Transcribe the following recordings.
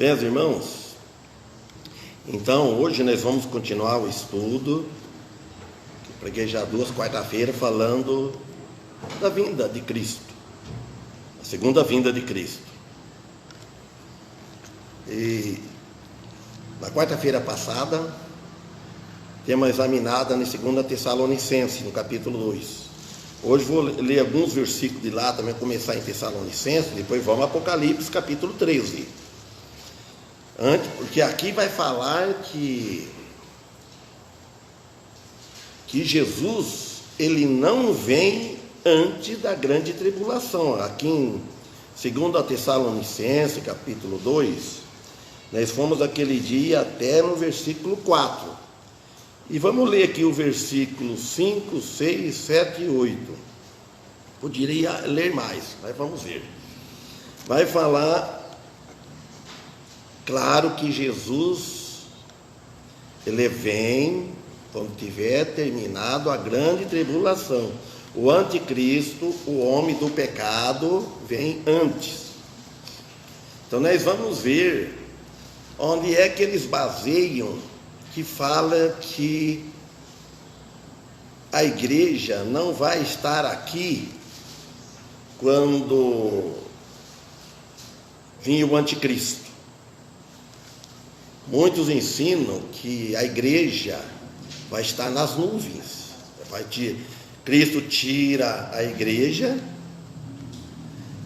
Bem, irmãos, então hoje nós vamos continuar o estudo, que preguei já 2 quarta-feiras, falando da vinda de Cristo, a segunda vinda de Cristo. E na quarta-feira passada, temos examinado em 2 Tessalonicenses, no capítulo 2. Hoje vou ler alguns versículos de lá, também começar em Tessalonicenses, depois vamos a Apocalipse, capítulo 13. Porque aqui vai falar que Jesus, ele não vem antes da grande tribulação. Aqui em 2 Tessalonicenses, capítulo 2, nós fomos aquele dia até no versículo 4. E vamos ler aqui o versículo 5, 6, 7 e 8. Poderia ler mais, mas vamos ver. Vai falar, claro que Jesus, ele vem quando tiver terminado a grande tribulação. O anticristo, o homem do pecado, vem antes. Então nós vamos ver onde é que eles baseiam, que fala que a igreja não vai estar aqui quando vir o anticristo. Muitos ensinam que a igreja vai estar nas nuvens. Cristo tira a igreja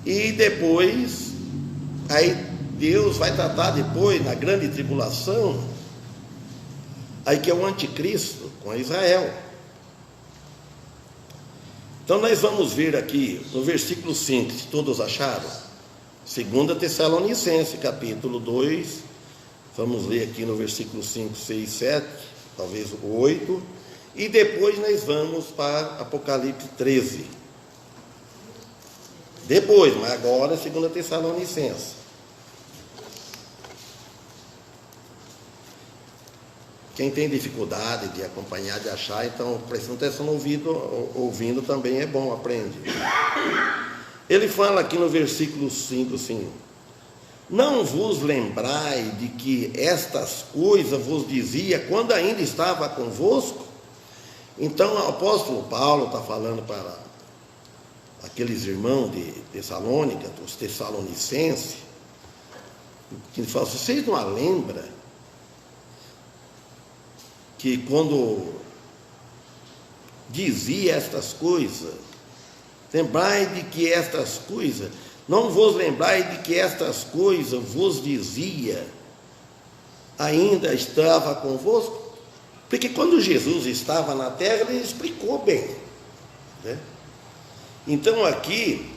e depois, aí Deus vai tratar depois, na grande tribulação, aí que é o anticristo com Israel. Então nós vamos ver aqui no versículo 5, se todos acharam, 2 Tessalonicenses, capítulo 2, vamos ler aqui no versículo 5, 6, 7, talvez o 8, e depois nós vamos para Apocalipse 13. Depois, mas agora 2 Tessalonicenses. Quem tem dificuldade de acompanhar, de achar, então prestando atenção no ouvindo também é bom, aprende. Ele fala aqui no versículo 5, assim: não vos lembrai de que estas coisas vos dizia quando ainda estava convosco? Então o apóstolo Paulo está falando para aqueles irmãos de Tessalônica, os tessalonicenses, que ele fala: vocês não lembram que quando dizia estas coisas, lembrai de que estas coisas, não vos lembrai de que estas coisas vos dizia, ainda estava convosco? Porque quando Jesus estava na terra, ele explicou bem, né? Então aqui,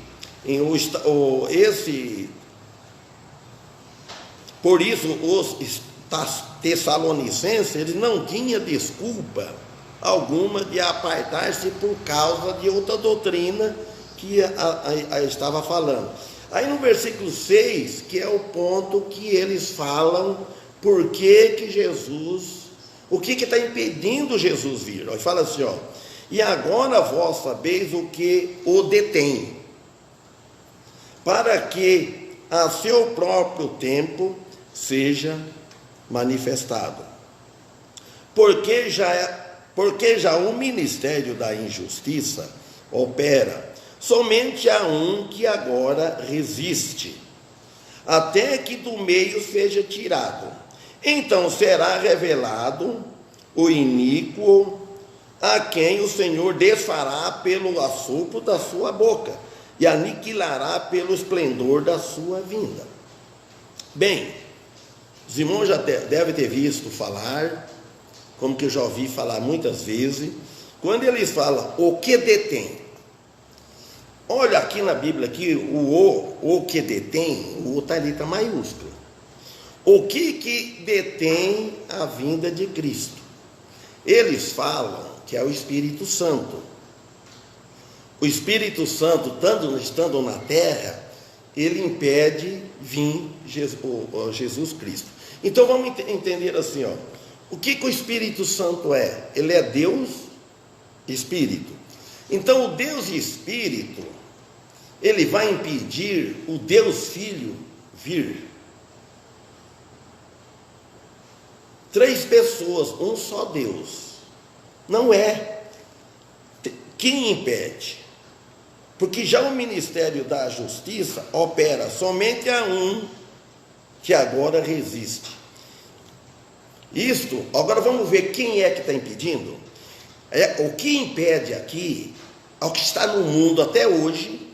por isso os Tessalonicenses, eles não tinham desculpa alguma de apartar-se por causa de outra doutrina que estava falando. Aí no versículo 6, que é o ponto que eles falam, por que Jesus, o que está impedindo Jesus vir? Ele fala assim, e agora vós sabeis o que o detém, para que a seu próprio tempo seja manifestado. Porque já o ministério da injustiça opera somente a um que agora resiste, até que do meio seja tirado. Então será revelado o iníquo, a quem o Senhor desfará pelo assopro da sua boca e aniquilará pelo esplendor da sua vinda. Bem, os irmãos já devem ter visto falar, como que eu já ouvi falar muitas vezes, quando eles falam o que detém. Olha aqui na Bíblia, aqui, o que detém, o está em letra maiúscula. O que detém a vinda de Cristo? Eles falam que é o Espírito Santo. O Espírito Santo, estando na terra, ele impede vir Jesus Cristo. Então vamos entender assim, o que o Espírito Santo é? Ele é Deus Espírito. Então o Deus Espírito, ele vai impedir o Deus Filho vir. três pessoas, um só Deus. Não é. Quem impede? Porque já o Ministério da Justiça opera somente a um que agora resiste. Isto, agora vamos ver quem é que está impedindo. O que impede aqui, ao que está no mundo até hoje,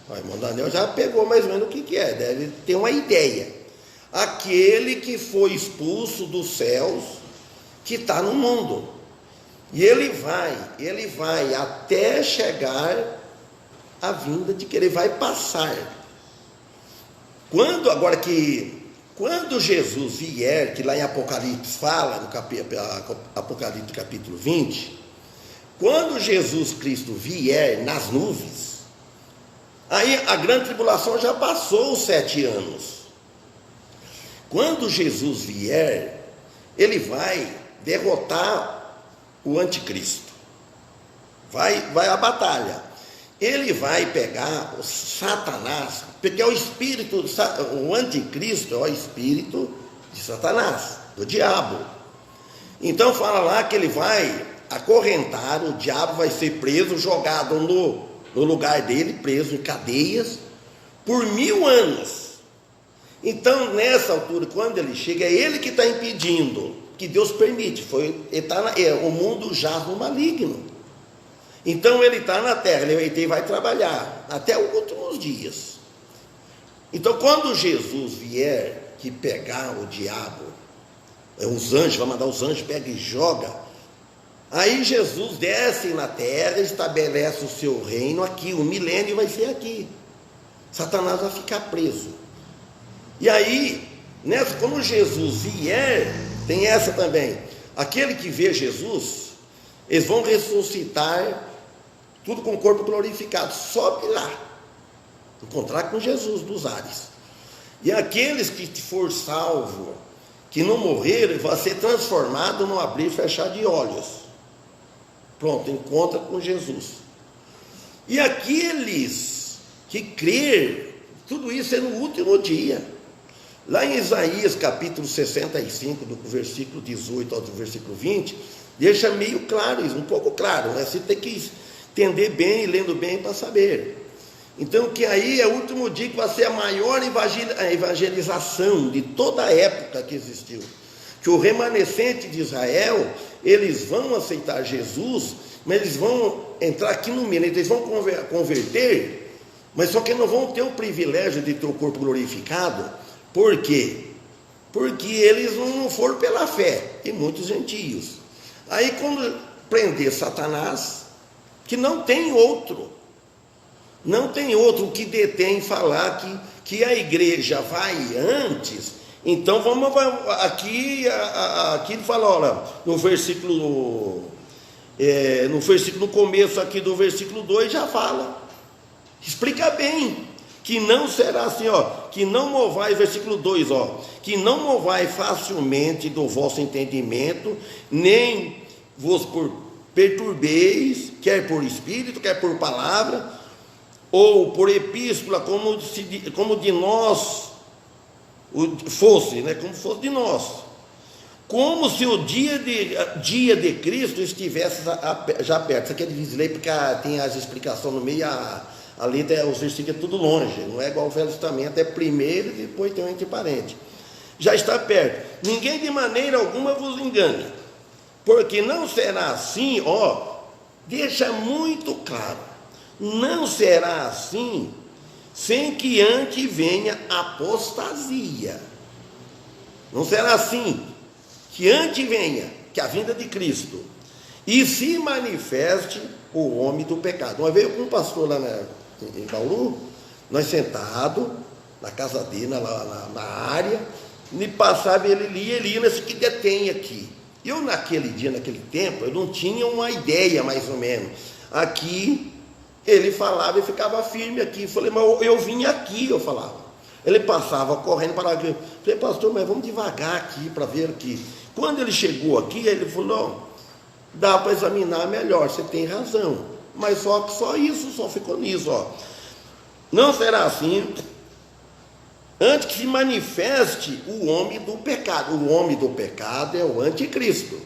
o irmão Daniel já pegou mais ou menos o que é, deve ter uma ideia. Aquele que foi expulso dos céus, que está no mundo. E ele vai até chegar a vinda de que ele vai passar. Quando Jesus vier, que lá em Apocalipse fala, no Apocalipse capítulo 20, quando Jesus Cristo vier nas nuvens, aí a grande tribulação já passou os 7 anos. Quando Jesus vier, ele vai derrotar o anticristo. Vai a batalha. Ele vai pegar o Satanás, porque é o espírito, o anticristo é o espírito de Satanás, do diabo. Então fala lá que ele vai acorrentar, o diabo vai ser preso, jogado no lugar dele, preso em cadeias, por 1000 anos. Então, nessa altura, quando ele chega, é ele que está impedindo, que Deus permite, o mundo jaz no maligno. Então ele está na terra, ele vai trabalhar até os últimos dias. Então quando Jesus vier, que pegar o diabo, os anjos, vai mandar os anjos, pega e joga, aí Jesus desce na terra, estabelece o seu reino aqui, o milênio vai ser aqui. Satanás vai ficar preso. E aí, quando Jesus vier, tem essa também, aquele que vê Jesus, eles vão ressuscitar, tudo com o corpo glorificado, sobe lá, encontrar com Jesus dos ares. E aqueles que for salvo, que não morreram, vão ser transformados no abrir e fechar de olhos. Pronto, encontra com Jesus. E aqueles que crer, tudo isso é no último dia. Lá em Isaías capítulo 65, do versículo 18 ao versículo 20, deixa meio claro isso, um pouco claro, né? Você tem que entender bem, lendo bem para saber. Então, que aí é o último dia que vai ser a maior evangelização de toda a época que existiu. Que o remanescente de Israel, eles vão aceitar Jesus, mas eles vão entrar aqui no meio, eles vão converter, mas só que não vão ter o privilégio de ter o corpo glorificado. Por quê? Porque eles não foram pela fé, e muitos gentios. Aí quando prender Satanás, que não tem outro que detém falar que a igreja vai antes, então aqui ele fala, olha, no versículo, no começo aqui do versículo 2 já fala, explica bem, que não será assim, que não movai, versículo 2, que não movai facilmente do vosso entendimento, nem vos perturbeis, quer por espírito, quer por palavra, ou por epístola, como de nós fosse, né? Como fosse de nós, como se o dia de Cristo estivesse já perto. Isso aqui é difícil ler, porque tem as explicações no meio, a letra, os versículos é tudo longe, não é igual ao Velho Testamento, é primeiro e depois tem um entre parênteses. Já está perto. Ninguém de maneira alguma vos engane, porque não será assim, deixa muito claro, não será assim, sem que antes venha apostasia. Não será assim, que antes venha, que a vinda de Cristo, e se manifeste o homem do pecado. Uma vez com um pastor lá em Bauru, nós sentados na casa dele, na área, me passava, ele lia nesse que detém aqui. Eu naquele dia, naquele tempo, eu não tinha uma ideia mais ou menos. Aqui, ele falava e ficava firme aqui. Eu falei, mas eu vim aqui, eu falava. Ele passava correndo para aqui. Eu falei, pastor, mas vamos devagar aqui para ver aqui. Quando ele chegou aqui, ele falou, dá para examinar melhor, você tem razão. Mas só isso, só ficou nisso, Não será assim, antes que se manifeste o homem do pecado. O homem do pecado é o anticristo.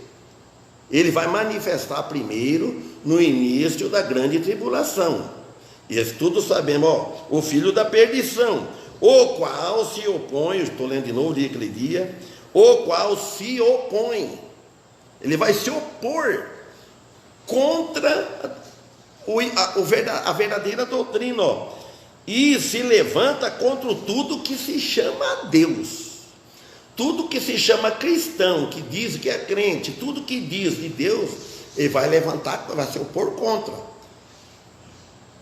Ele vai manifestar primeiro no início da grande tribulação. Isso tudo sabemos, o filho da perdição, o qual se opõe, estou lendo de novo, li aquele dia, o qual se opõe. Ele vai se opor contra a verdadeira doutrina, e se levanta contra tudo que se chama Deus. Tudo que se chama cristão, que diz que é crente, tudo que diz de Deus, ele vai levantar, vai se opor contra.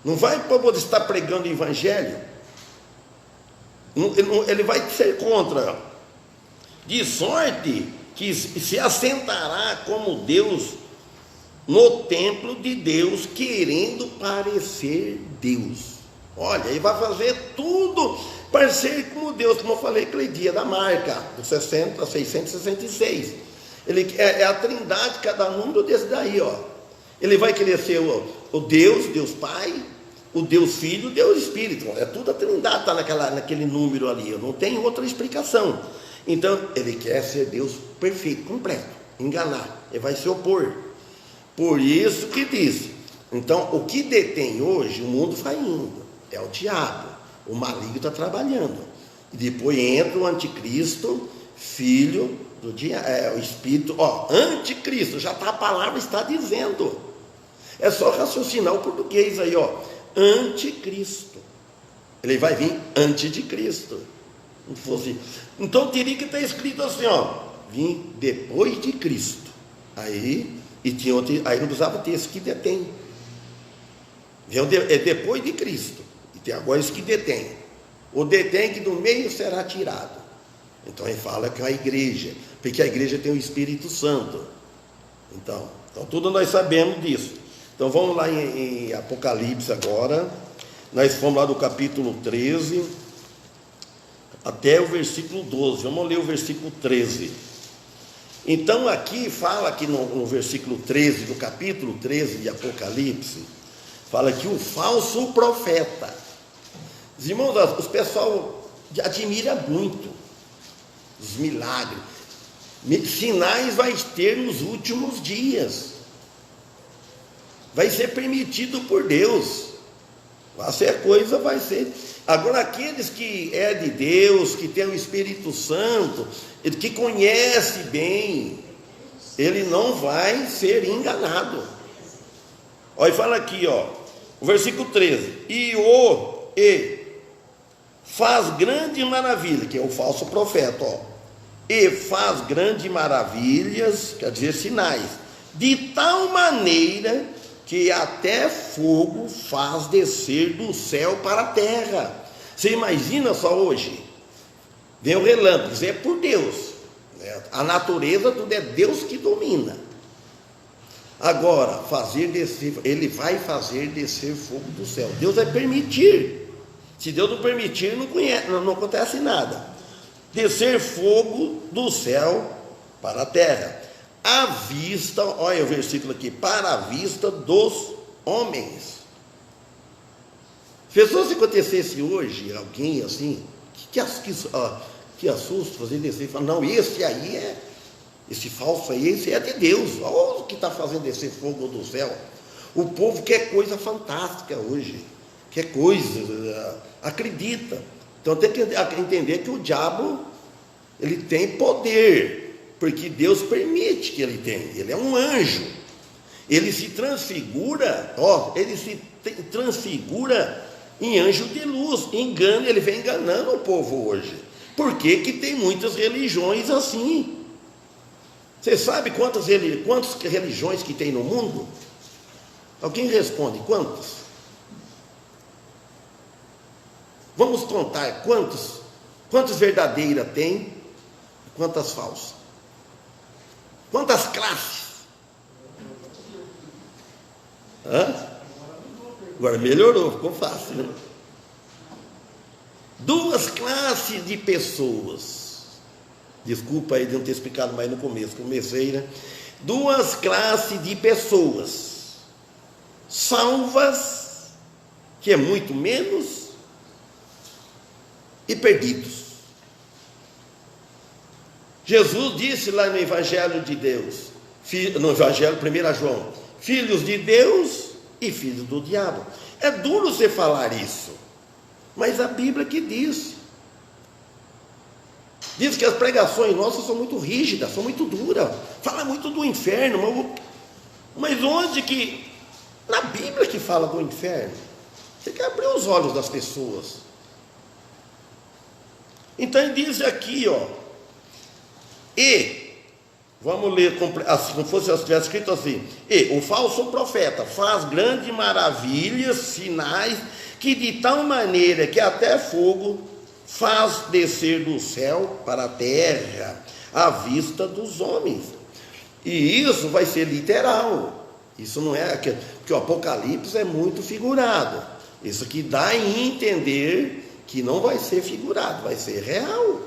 Não vai poder estar pregando o evangelho. Ele vai ser contra. De sorte que se assentará como Deus no templo de Deus, querendo parecer Deus. Olha, ele vai fazer tudo para ser como Deus, como eu falei aquele dia da marca, do 60 a 666. Ele é a trindade, cada número desse daí, Ele vai querer ser o Deus, Deus Pai, o Deus Filho, o Deus Espírito. É tudo a trindade, está naquele número ali. Não tem outra explicação. Então, ele quer ser Deus perfeito, completo, enganar. Ele vai se opor. Por isso que diz. Então, o que detém hoje, o mundo vai indo. É o diabo, o maligno está trabalhando. E depois entra o anticristo, filho do diabo, o espírito, anticristo, já está, a palavra está dizendo. É só raciocinar o português aí, anticristo. Ele vai vir antes de Cristo. Não fosse. Então teria que estar escrito assim, vim depois de Cristo. Aí não precisava ter esse que detém. É depois de Cristo. E tem agora esse que detém. O detém que do meio será tirado. Então ele fala que é a igreja, porque a igreja tem o Espírito Santo. Então tudo nós sabemos disso. Então vamos lá em Apocalipse agora. Nós fomos lá do capítulo 13 até o versículo 12. Vamos ler o versículo 13. Então aqui fala que no versículo 13 do capítulo 13 de Apocalipse, fala que o falso profeta. Os irmãos, o pessoal admira muito os milagres. Sinais vai ter nos últimos dias. Vai ser permitido por Deus. Essa coisa vai ser. Agora, aqueles que é de Deus, que tem o Espírito Santo, que conhece bem, ele não vai ser enganado. Olha, fala aqui, o versículo 13. E faz grande maravilha, que é o falso profeta, e faz grandes maravilhas, quer dizer, sinais, de tal maneira que até fogo faz descer do céu para a terra. Você imagina só hoje, vem o relâmpago, isso é por Deus, né? A natureza tudo é Deus que domina. Agora, ele vai fazer descer fogo do céu. Deus vai permitir. Se Deus não permitir, não acontece nada. Descer fogo do céu para a terra, à vista, olha o versículo aqui, para a vista dos homens. Pessoas, se acontecesse hoje alguém assim, que assusta, fazer descer e falar, não, esse falso aí, esse é de Deus, olha o que está fazendo descer fogo do céu. O povo quer coisa fantástica hoje, quer coisa, acredita. Então tem que entender que o diabo, ele tem poder, porque Deus permite que ele tenha. Ele é um anjo, ele se transfigura, em anjo de luz, ele vem enganando o povo hoje. Por que tem muitas religiões assim? Você sabe quantas religiões que tem no mundo? Alguém responde, quantas? Vamos contar quantas verdadeiras tem e quantas falsas. Quantas classes? Agora melhorou, ficou fácil, né? 2 classes de pessoas. Desculpa aí de não ter explicado mais no começo, comecei, né? 2 classes de pessoas. Salvas, que é muito menos, e perdidos. Jesus disse lá no Evangelho de Deus, no Evangelho 1 João, filhos de Deus e filhos do diabo. É duro você falar isso, mas a Bíblia que diz. Diz que as pregações nossas são muito rígidas, são muito duras. Fala muito do inferno, mas onde que... Na Bíblia que fala do inferno. Tem que abrir os olhos das pessoas. Então ele diz aqui, ó, vamos ler assim, como fosse estivesse escrito assim: e o falso profeta faz grandes maravilhas, sinais, que de tal maneira que até fogo faz descer do céu para a terra à vista dos homens. E isso vai ser literal. Isso não é porque o Apocalipse é muito figurado. Isso aqui dá a entender que não vai ser figurado, vai ser real.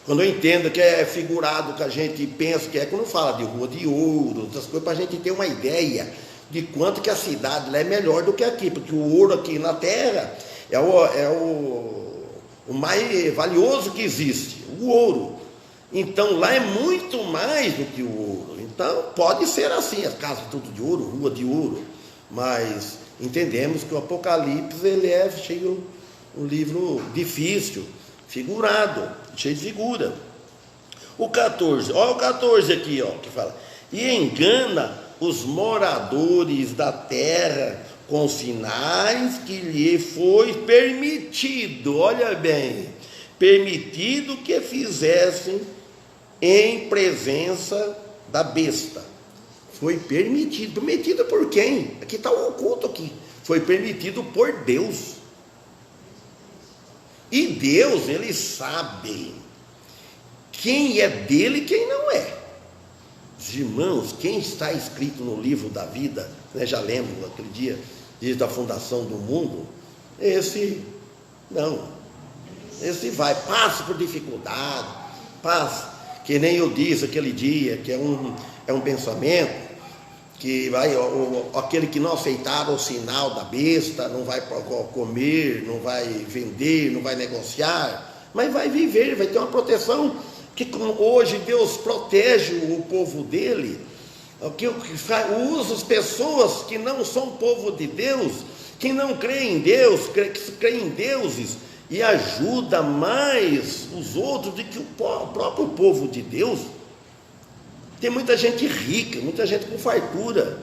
Quando eu entendo que é figurado, que a gente pensa que é, quando fala de rua de ouro, outras coisas, para a gente ter uma ideia de quanto que a cidade lá é melhor do que aqui, porque o ouro aqui na terra é o mais valioso que existe, o ouro. Então lá é muito mais do que o ouro. Então pode ser assim, as casas tudo de ouro, rua de ouro, mas entendemos que o Apocalipse ele é cheio, um livro difícil, figurado, cheio de figura. O 14, olha o 14 aqui, ó, que fala: e engana os moradores da terra com sinais que lhe foi permitido, olha bem, permitido que fizessem em presença da besta. Foi permitido. Permitido por quem? Aqui está o oculto aqui. Foi permitido por Deus. E Deus, ele sabe quem é dele e quem não é. Os irmãos, quem está escrito no livro da vida, né, já lembro aquele dia, desde a fundação do mundo, esse não. Esse vai, passa por dificuldade, passa, que nem eu disse aquele dia, que é um pensamento, que vai, aquele que não aceitar o sinal da besta, não vai comer, não vai vender, não vai negociar, mas vai viver, vai ter uma proteção, que como hoje Deus protege o povo dele, que usa as pessoas que não são povo de Deus, que não creem em Deus, que creem em deuses, e ajuda mais os outros do que o próprio povo de Deus. Tem muita gente rica, muita gente com fartura,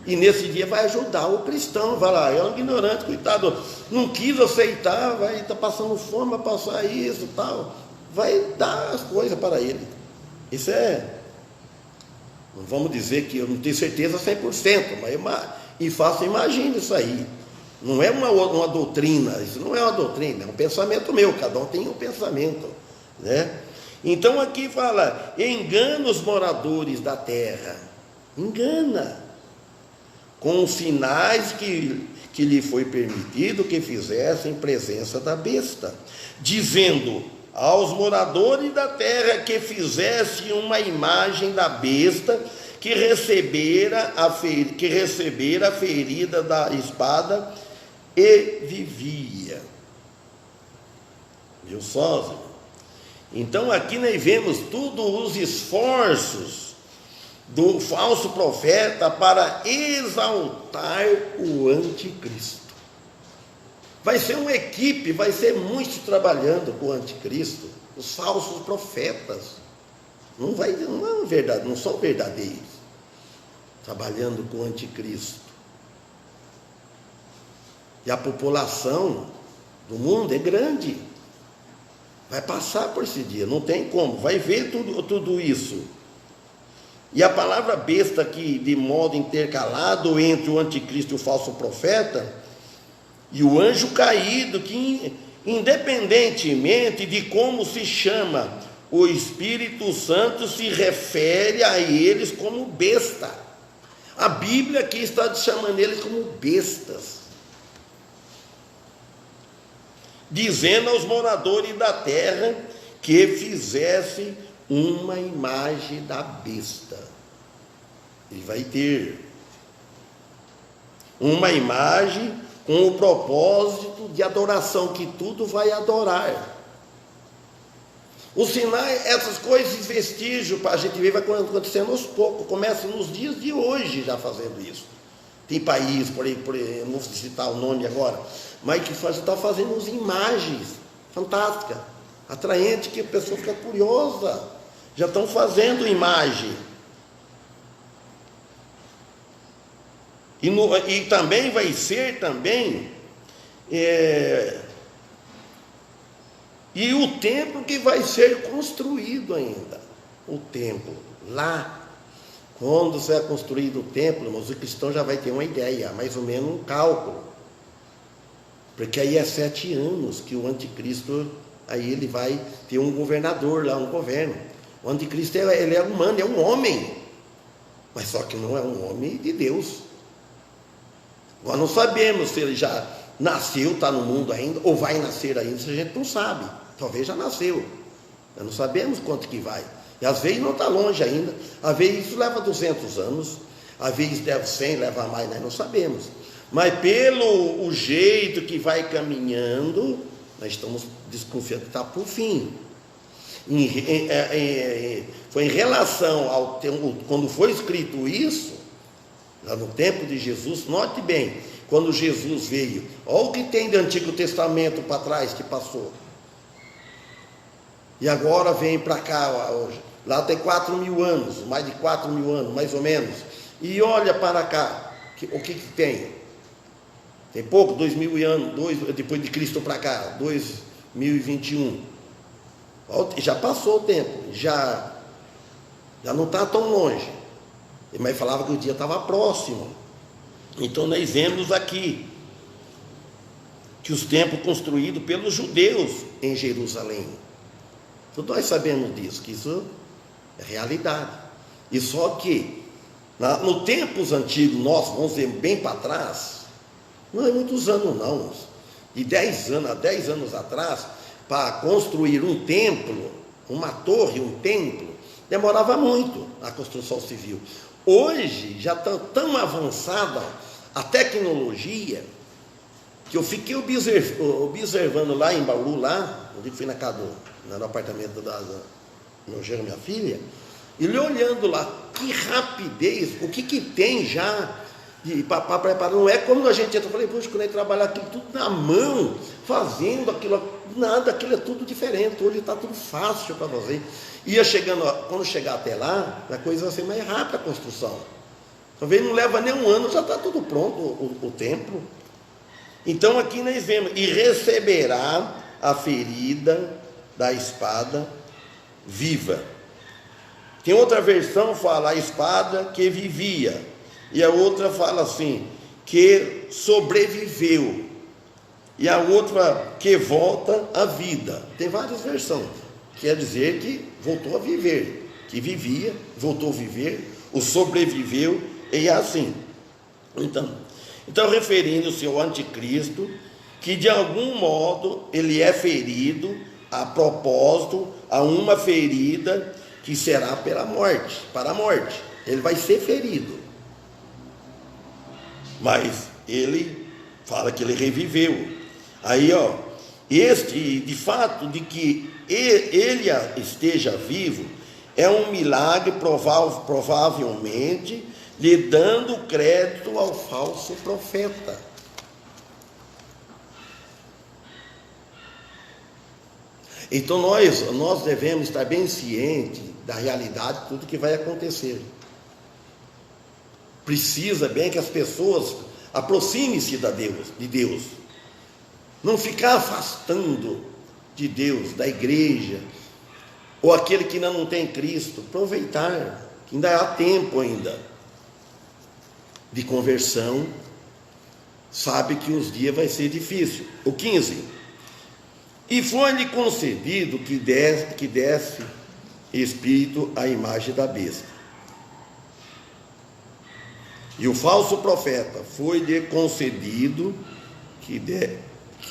e nesse dia vai ajudar o cristão. Vai lá, é um ignorante, coitado, não quis aceitar, vai estar passando fome, vai passar isso e tal, vai dar as coisas para ele. Isso não vamos dizer que eu não tenho certeza 100%, mas imagina isso aí. Não é uma doutrina, isso não é uma doutrina, é um pensamento meu, cada um tem um pensamento, né? Então aqui fala: engana os moradores da terra, engana, com os sinais que lhe foi permitido que fizessem em presença da besta, dizendo aos moradores da terra que fizesse uma imagem da besta que recebera a ferida da espada e vivia. Viu só? Então aqui nós vemos todos os esforços do falso profeta para exaltar o anticristo. Vai ser uma equipe, vai ser muitos trabalhando com o anticristo, os falsos profetas. Não é verdade, não são verdadeiros, trabalhando com o anticristo. E a população do mundo é grande, vai passar por esse dia, não tem como, vai ver tudo isso. E a palavra besta aqui, de modo intercalado entre o anticristo e o falso profeta, e o anjo caído, que independentemente de como se chama, o Espírito Santo se refere a eles como besta. A Bíblia aqui está chamando eles como bestas, dizendo aos moradores da terra que fizessem uma imagem da besta. E vai ter uma imagem com o propósito de adoração, que tudo vai adorar. O Sinai, essas coisas, esses vestígios, para a gente ver, vai acontecendo aos poucos. Começa nos dias de hoje já fazendo isso. Tem país, por aí, não vou citar o nome agora, mas que está fazendo umas imagens fantásticas, atraentes, que a pessoa fica curiosa. Já estão fazendo imagem. E também vai ser também... E o templo que vai ser construído ainda. O templo. Lá, quando será construído o templo, irmãos, o cristão já vai ter uma ideia, mais ou menos um cálculo. Porque aí é 7 anos que o anticristo, aí ele vai ter um governador lá, um governo. O anticristo, ele é humano, é um homem. Mas só que não é um homem de Deus. Nós não sabemos se ele já nasceu, está no mundo ainda, ou vai nascer ainda, isso a gente não sabe. Talvez já nasceu. Nós não sabemos quanto que vai. E às vezes não está longe ainda. Às vezes isso leva 200 anos. Às vezes leva 100, leva mais, nós não sabemos. Mas pelo o jeito que vai caminhando, nós estamos desconfiando que está por fim. Foi em relação ao tempo, quando foi escrito isso, lá no tempo de Jesus, note bem, quando Jesus veio, olha o que tem do Antigo Testamento para trás que passou. E agora vem para cá, lá tem 4.000 anos, mais de 4.000 anos, mais ou menos. E olha para cá, o que tem? Tem pouco, 2.000 anos, depois de Cristo para cá, 2021. Já passou o tempo, já não está tão longe. Mas falava que o dia estava próximo. Então nós vemos aqui que os templos construídos pelos judeus em Jerusalém. Então nós sabemos disso, que isso é realidade. E só que no tempos antigos, nós vamos ver bem para trás, não é muitos anos não, de 10 anos a 10 anos atrás, para construir um templo, uma torre, um templo, demorava muito a construção civil. Hoje já está tão avançada a tecnologia que eu fiquei observando lá em Bauru, lá, onde fui no apartamento da meu genro, minha filha, e olhando lá, que rapidez, o que tem já para preparar. Não é como a gente entra, eu falei, poxa, quando eu trabalhar aquilo tudo na mão, fazendo aquilo, nada, aquilo é tudo diferente, hoje está tudo fácil para fazer. Quando chegar até lá, a coisa vai ser mais rápida a construção. Talvez não leva nem um ano, já está tudo pronto, o templo. Então aqui nós vemos, e receberá a ferida da espada viva. Tem outra versão que fala a espada que vivia, e a outra fala assim, que sobreviveu, e a outra que volta à vida. Tem várias versões, quer dizer que voltou a viver, que vivia, voltou a viver, o sobreviveu, e é assim. Então referindo-se ao anticristo, que de algum modo ele é ferido, a propósito, a uma ferida que será para a morte. Ele vai ser ferido. Mas ele fala que ele reviveu. Aí, de fato, de que ele esteja vivo, é um milagre, provavelmente, lhe dando crédito ao falso profeta. Então nós devemos estar bem cientes da realidade de tudo que vai acontecer. Precisa bem que as pessoas aproximem-se de Deus. Não ficar afastando de Deus, da igreja, ou aquele que ainda não tem Cristo. Aproveitar, que ainda há tempo ainda de conversão. Sabe que os dias vai ser difícil. O 15. E foi-lhe concedido que desse espírito à imagem da besta. E o falso profeta foi-lhe concedido que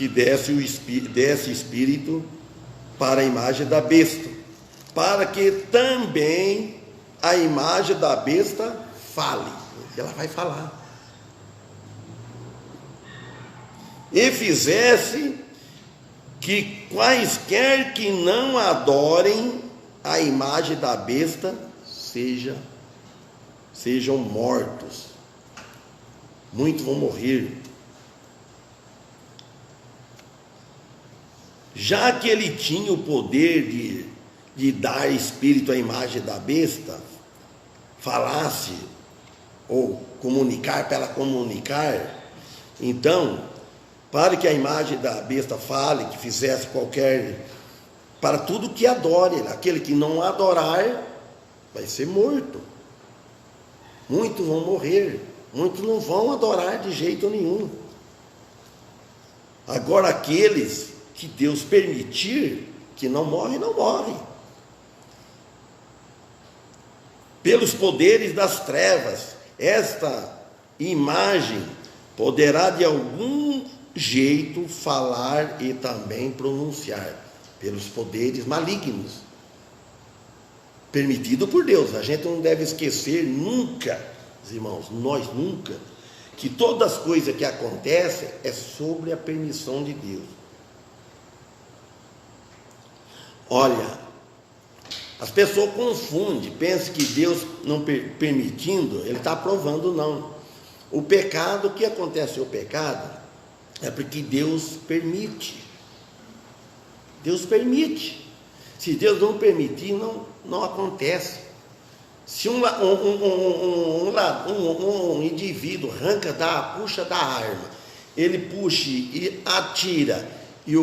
desse espírito para a imagem da besta, para que também a imagem da besta fale. Ela vai falar. que quaisquer que não adorem a imagem da besta sejam mortos. Muitos vão morrer. Já que ele tinha o poder de dar espírito à imagem da besta, falasse ou comunicar para ela comunicar, então, para que a imagem da besta fale, que fizesse qualquer, para tudo que adore, aquele que não adorar vai ser morto. Muitos vão morrer, muitos não vão adorar de jeito nenhum. Agora aqueles que Deus permitir que não morre, não morre. Pelos poderes das trevas, esta imagem poderá de algum jeito falar e também pronunciar, pelos poderes malignos, permitido por Deus. A gente não deve esquecer nunca, irmãos, nós nunca, que todas as coisas que acontecem é sobre a permissão de Deus. Olha, as pessoas confundem, pensam que Deus não permitindo, Ele está aprovando, não. O pecado, o que acontece? O pecado é porque Deus permite. Deus permite. Se Deus não permitir, não acontece. Se um indivíduo puxa da arma, ele puxa e atira, e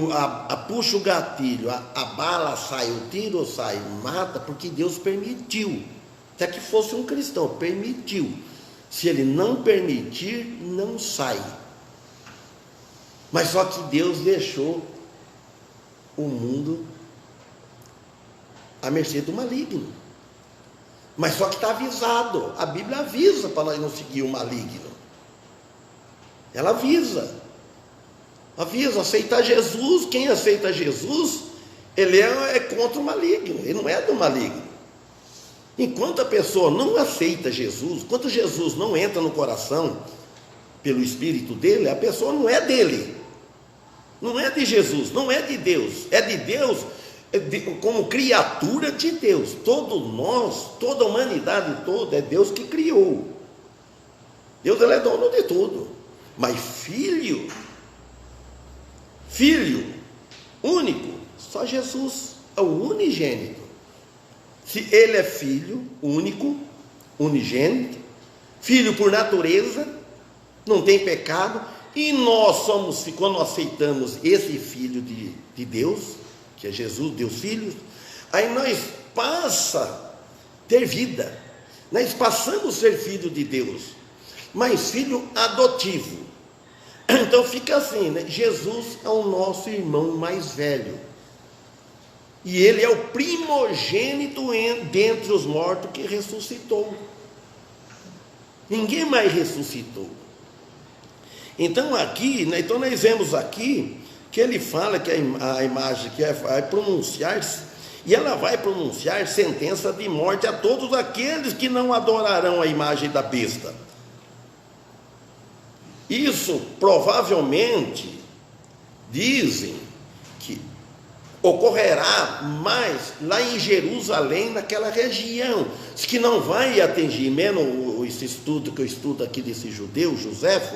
puxa o gatilho, a bala sai, o tiro sai, mata, porque Deus permitiu. Até que fosse um cristão, permitiu. Se ele não permitir, não sai. Mas só que Deus deixou o mundo à mercê do maligno. Mas só que está avisado. A Bíblia avisa para nós não seguir o maligno. Ela avisa. Avisa, aceitar Jesus. Quem aceita Jesus, ele é contra o maligno. Ele não é do maligno. Enquanto a pessoa não aceita Jesus, enquanto Jesus não entra no coração pelo Espírito dele, a pessoa não é dele. Não é de Jesus, não é de Deus. É de Deus como criatura de Deus. Todos nós, toda a humanidade toda, é Deus que criou. Deus, ele é dono de tudo. Mas filho único, só Jesus é o unigênito. Se ele é filho único, unigênito, filho por natureza, não tem pecado, e nós somos, quando aceitamos esse filho de Deus, que é Jesus, Deus Filho, aí nós passa a ter vida, nós passamos a ser filho de Deus, mas filho adotivo. Então fica assim, né? Jesus é o nosso irmão mais velho, e ele é o primogênito dentre os mortos que ressuscitou. Ninguém mais ressuscitou. Então aqui, né, então nós vemos aqui que ele fala que a imagem que vai pronunciar, e ela vai pronunciar sentença de morte a todos aqueles que não adorarão a imagem da besta. Isso provavelmente dizem que ocorrerá mais lá em Jerusalém, naquela região, que não vai atingir, menos esse estudo que eu estudo aqui desse judeu, Joséfo.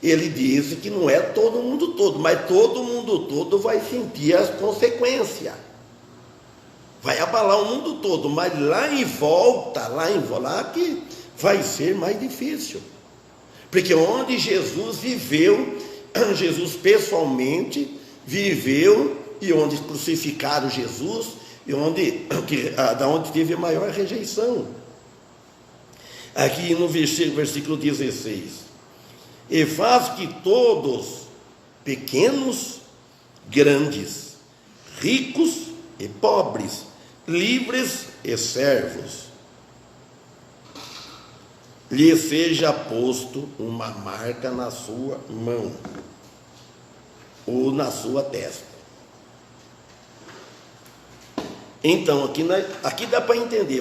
Ele diz que não é todo mundo todo, mas todo mundo todo vai sentir as consequências. Vai abalar o mundo todo, mas lá em volta que vai ser mais difícil. Porque onde Jesus viveu, Jesus pessoalmente viveu, e onde crucificaram Jesus, e da onde teve a maior rejeição. Aqui no versículo 16. E faz que todos, pequenos, grandes, ricos e pobres, livres e servos, lhe seja posto uma marca na sua mão ou na sua testa. Então, aqui dá para entender,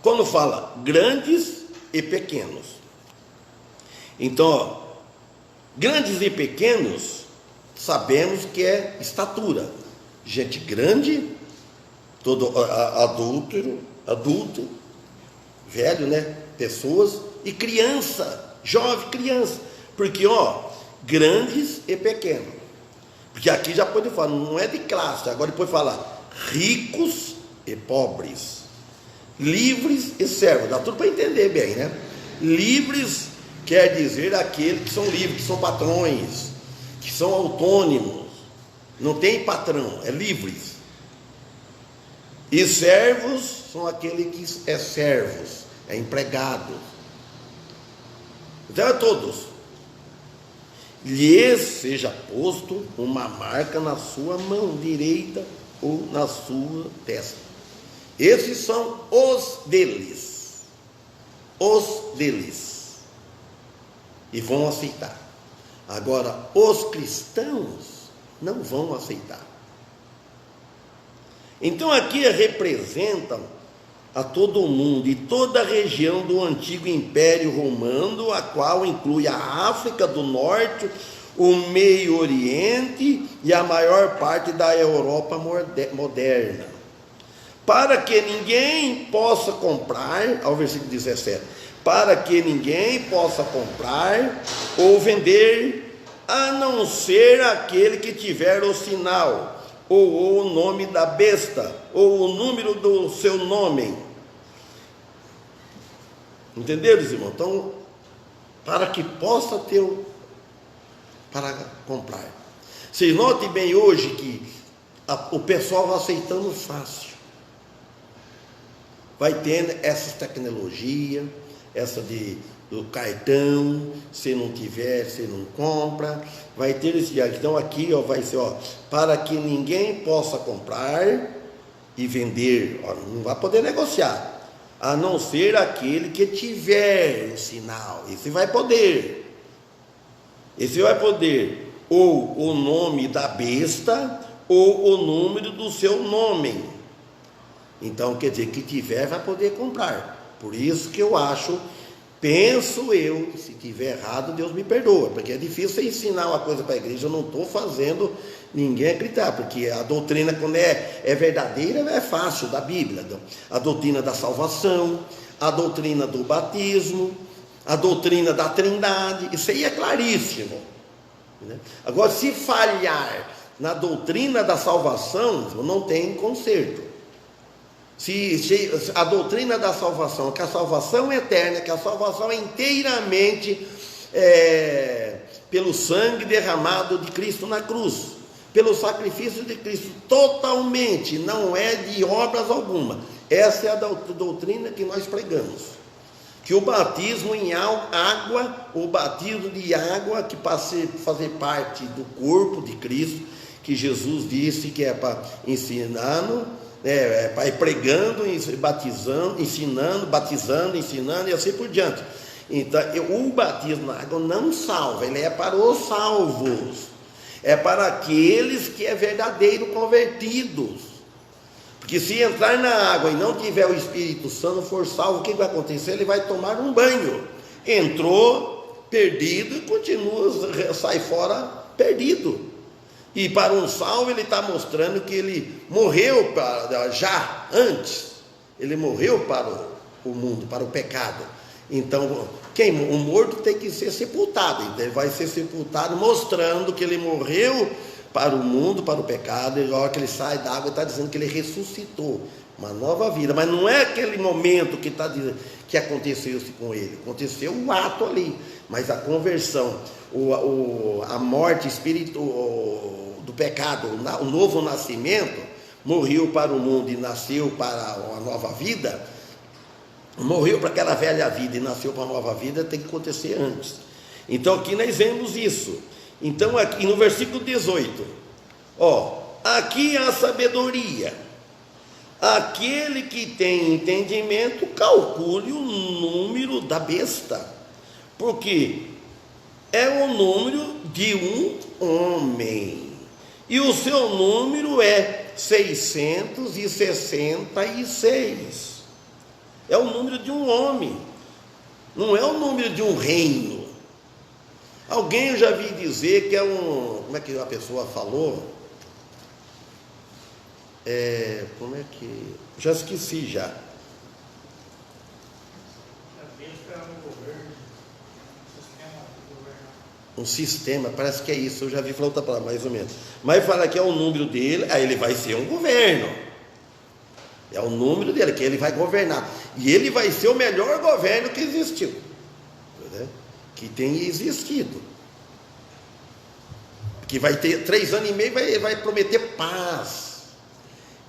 quando fala grandes e pequenos. Então, grandes e pequenos sabemos que é estatura, gente grande, todo adulto, velho, né? Pessoas e criança, jovem criança, porque grandes e pequenos, porque aqui já pode falar, não é de classe, agora depois falar ricos e pobres, livres e servos, dá tudo para entender bem, né? Livres quer dizer aqueles que são livres, que são patrões, que são autônomos, não tem patrão, é livres. E servos são aqueles que é servos, é empregado. Então é todos. Lhes seja posto uma marca na sua mão direita ou na sua testa. Esses são os deles. Os deles. E vão aceitar. Agora, os cristãos não vão aceitar. Então aqui representam a todo o mundo e toda a região do antigo Império Romano, a qual inclui a África do Norte, o Meio Oriente e a maior parte da Europa moderna. Para que ninguém possa comprar, ao versículo 17, para que ninguém possa comprar ou vender, a não ser aquele que tiver o sinal, ou o nome da besta, ou o número do seu nome. Entenderam, irmão? Então, para que possa ter para comprar. Vocês notem bem hoje que o pessoal vai aceitando fácil. Vai tendo essas tecnologias, essa do cartão, se não tiver, se não compra, vai ter esse dia. Então aqui vai ser, para que ninguém possa comprar e vender, não vai poder negociar, a não ser aquele que tiver o sinal. Esse vai poder, ou o nome da besta, ou o número do seu nome. Então quer dizer, que tiver vai poder comprar. Por isso que eu penso eu, se tiver errado, Deus me perdoa, porque é difícil você ensinar uma coisa para a igreja. Eu não estou fazendo ninguém acreditar, porque a doutrina, quando é verdadeira, é fácil, da Bíblia. A doutrina da salvação, a doutrina do batismo, a doutrina da trindade, isso aí é claríssimo, né? Agora, se falhar na doutrina da salvação, não tem conserto. Se a doutrina da salvação, que a salvação é eterna, que a salvação é inteiramente pelo sangue derramado de Cristo na cruz, pelo sacrifício de Cristo, totalmente, não é de obras alguma. Essa é a doutrina que nós pregamos. Que o batismo em água, o batismo de água, que passa a fazer parte do corpo de Cristo, que Jesus disse que é para ensinar, para ir pregando, batizando, ensinando e assim por diante. Então, o batismo na água não salva, ele é para os salvos, é para aqueles que é verdadeiro convertidos. Porque se entrar na água e não tiver o Espírito Santo, for salvo, o que vai acontecer? Ele vai tomar um banho. Entrou perdido e continua, sai fora perdido. E para um salvo, ele está mostrando que ele morreu já antes. Ele morreu para o mundo, para o pecado. Então, o morto tem que ser sepultado. Então, ele vai ser sepultado, mostrando que ele morreu para o mundo, para o pecado. E a hora que ele sai da água, está dizendo que ele ressuscitou, uma nova vida. Mas não é aquele momento que está dizendo que aconteceu-se com ele. Aconteceu um ato ali, mas a conversão, a morte espiritual do pecado, o novo nascimento, morreu para o mundo e nasceu para uma nova vida. Morreu para aquela velha vida e nasceu para uma nova vida, tem que acontecer antes. Então aqui nós vemos isso. Então aqui no versículo 18, aqui há sabedoria. Aquele que tem entendimento, calcule o número da besta, porque é o número de um homem, e o seu número é 666. É o número de um homem, não é o número de um reino. Alguém eu já vi dizer que é um... Como é que a pessoa falou? Como é que... Já esqueci já. Um sistema, parece que é isso, eu já vi falar outra palavra, mais ou menos. Mas fala que é o número dele, aí ele vai ser um governo. É o número dele, que ele vai governar. E ele vai ser o melhor governo que existiu, né? Que tem existido. Que vai ter 3 anos e meio, vai prometer paz.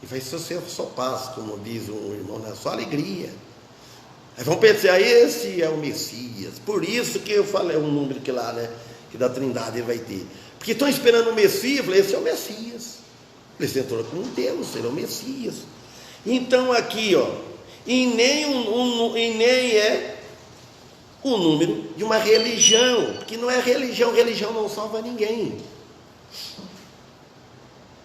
E vai ser só paz, como diz um irmão, né? Só alegria. Aí vão pensar, esse é o Messias. Por isso que eu falei um número que lá, né? Que da Trindade ele vai ter. Porque estão esperando o Messias, eu falei, esse é o Messias. Eles tentam com Deus, ele é o Messias. Então aqui, ó, e nem é o número de uma religião, porque não é religião não salva ninguém.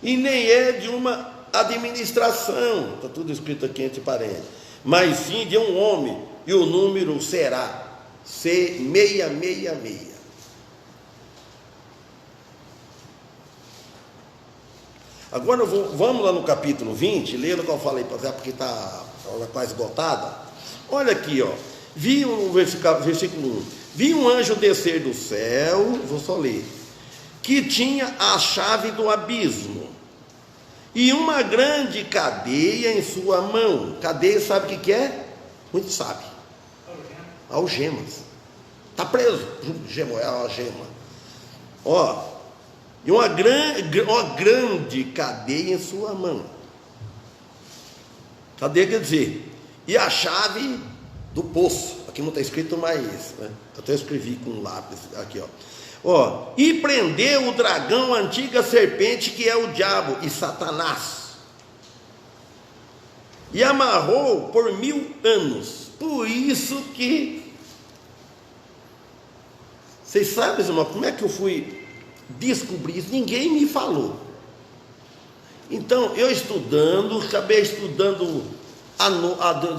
E nem é de uma administração, está tudo escrito aqui entre parênteses, mas sim de um homem, e o número será C666. Agora vamos lá no capítulo 20, lendo o que eu falei para você, porque está quase esgotada. Olha aqui, ó. Vi um versículo 1. Vi um anjo descer do céu, vou só ler, que tinha a chave do abismo e uma grande cadeia em sua mão. Cadeia, sabe o que é? Muito sabe. Algemas. Está preso. É uma gema. Ó. E uma grande cadeia em sua mão. Cadeia quer dizer, e a chave do poço. Aqui não está escrito mais, né? Eu até escrevi com um lápis aqui, ó. E prendeu o dragão, a antiga serpente, que é o diabo e Satanás, e amarrou por 1000 anos. Por isso que vocês sabem, irmão, como é que eu fui descobrir isso? Ninguém me falou. Então eu acabei estudando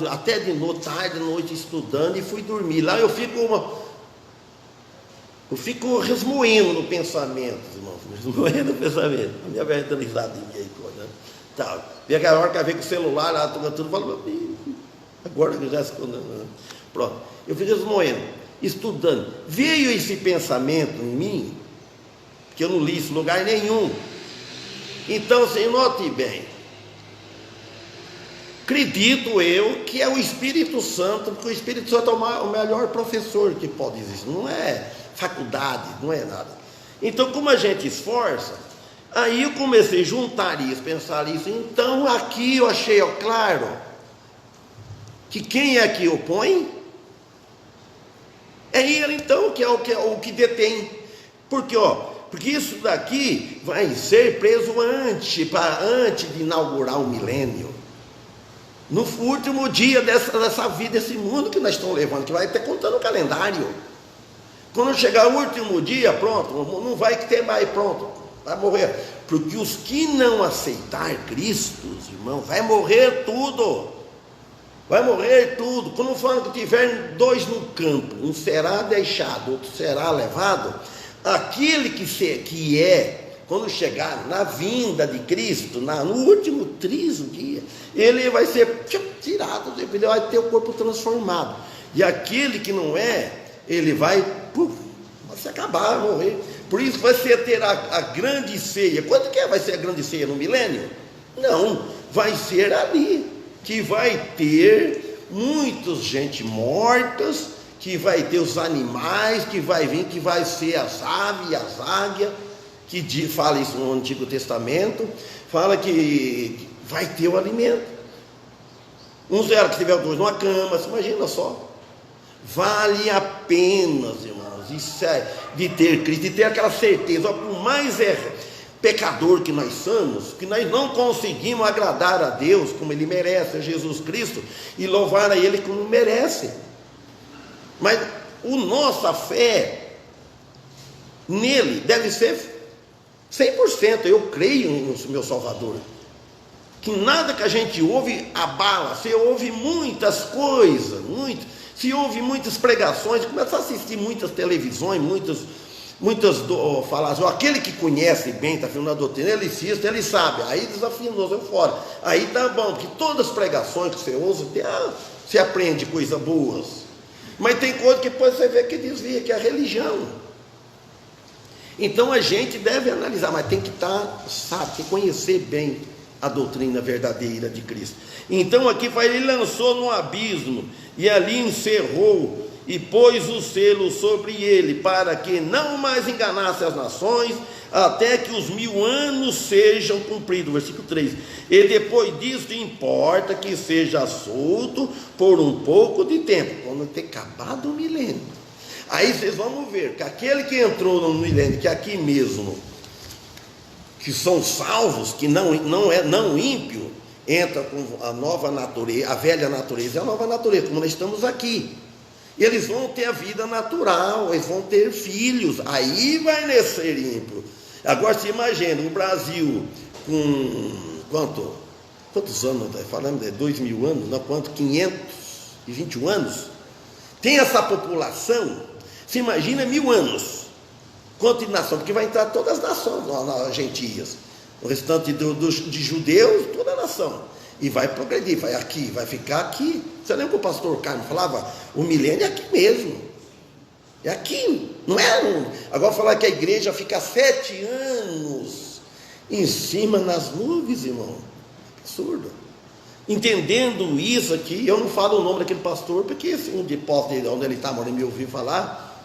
até de noite, tarde, noite estudando, e fui dormir. Lá eu fico resmoendo no pensamento, irmão, resmoendo no pensamento. A minha velha dando risadinha aí, né? Tá. E aquela hora que eu vi com o celular lá, tudo, falando, agora que já escondendo. Pronto, eu fui resmoendo, estudando. Veio esse pensamento em mim, que eu não li isso em lugar nenhum. Então, assim, note bem, acredito eu que é o Espírito Santo, porque o Espírito Santo é o melhor professor que pode existir, não é faculdade, não é nada. Então, como a gente esforça, aí eu comecei a juntar isso, pensar isso. Então aqui eu achei, ó, claro, que quem é que opõe? É ele, então, que é o que detém. Porque isso daqui vai ser preso antes de inaugurar o milênio. No último dia dessa vida, desse mundo que nós estamos levando, que vai até contando o calendário. Quando chegar o último dia, pronto, não vai ter mais, pronto, vai morrer. Porque os que não aceitar Cristo, irmão, vai morrer tudo. Vai morrer tudo. Quando falam que tiver 2 no campo, um será deixado, outro será levado, aquele que quando chegar na vinda de Cristo, no último dia, ele vai ser tirado, ele vai ter o corpo transformado. E aquele que não é, ele vai se acabar, vai morrer. Por isso vai ter a grande ceia. Quando que vai ser a grande ceia? No milênio? Não, vai ser ali, que vai ter muitas gente mortas, que vai ter os animais, que vai vir, que vai ser as aves e as águias, que fala isso no Antigo Testamento, fala que vai ter o alimento. Uns eram que tiver 2 numa cama, você imagina só. Vale a pena, irmãos, isso de ter Cristo, de ter aquela certeza, por mais pecador que nós somos, que nós não conseguimos agradar a Deus como Ele merece, a Jesus Cristo, e louvar a Ele como merece. Mas nossa fé nele deve ser 100%. Eu creio no meu Salvador, que nada que a gente ouve abala. Você ouve muitas coisas, se ouve muitas pregações, começa a assistir muitas televisões, muitos falam assim, aquele que conhece bem, está firme na doutrina, ele insiste, ele sabe, aí desafinou, eu fora. Aí tá bom, porque todas as pregações que você ouça, você aprende coisas boas. Mas tem coisa que depois você vê que desvia, que é a religião. Então a gente deve analisar, mas tem que tem que conhecer bem a doutrina verdadeira de Cristo. Então aqui ele lançou no abismo, e ali encerrou, e pôs o selo sobre ele, para que não mais enganasse as nações, até que os 1000 anos sejam cumpridos. Versículo 3. E depois disso importa que seja solto por um pouco de tempo, quando ter acabado o milênio. Aí vocês vão ver que aquele que entrou no milênio, que aqui mesmo, que são salvos, que não ímpio, entra com a nova natureza, a velha natureza e a nova natureza, como nós estamos aqui. Eles vão ter a vida natural, eles vão ter filhos, aí vai nascer ímpio. Agora se imagina, o Brasil com quantos anos, falando de 2000 anos, não, 521 anos, tem essa população, se imagina 1000 anos, quanto de nação, porque vai entrar todas as nações gentias, o restante de judeus, toda a nação. E vai progredir, vai ficar aqui. Você lembra que o pastor Carlos falava? O milênio é aqui mesmo. É aqui, não é? Agora falar que a igreja fica 7 anos em cima nas nuvens, irmão. Absurdo. Entendendo isso aqui, eu não falo o nome daquele pastor, porque um de posse dele, onde ele está morando, me ouviu falar,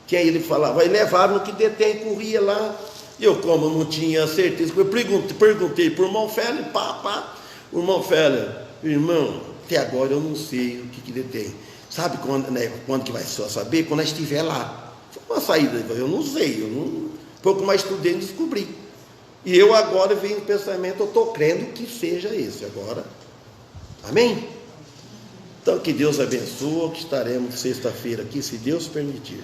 que aí ele falava, ele levava no que detém, corria lá. Eu, como não tinha certeza, eu perguntei para o irmão Félix, o irmão Félix, irmão, até agora eu não sei o que ele tem. Sabe quando que vai só saber? Quando nós estiver lá. Foi uma saída, eu não sei, pouco mais estudei e descobri. E eu agora venho no pensamento, eu estou crendo que seja esse agora. Amém? Então que Deus abençoe, que estaremos sexta-feira aqui, se Deus permitir.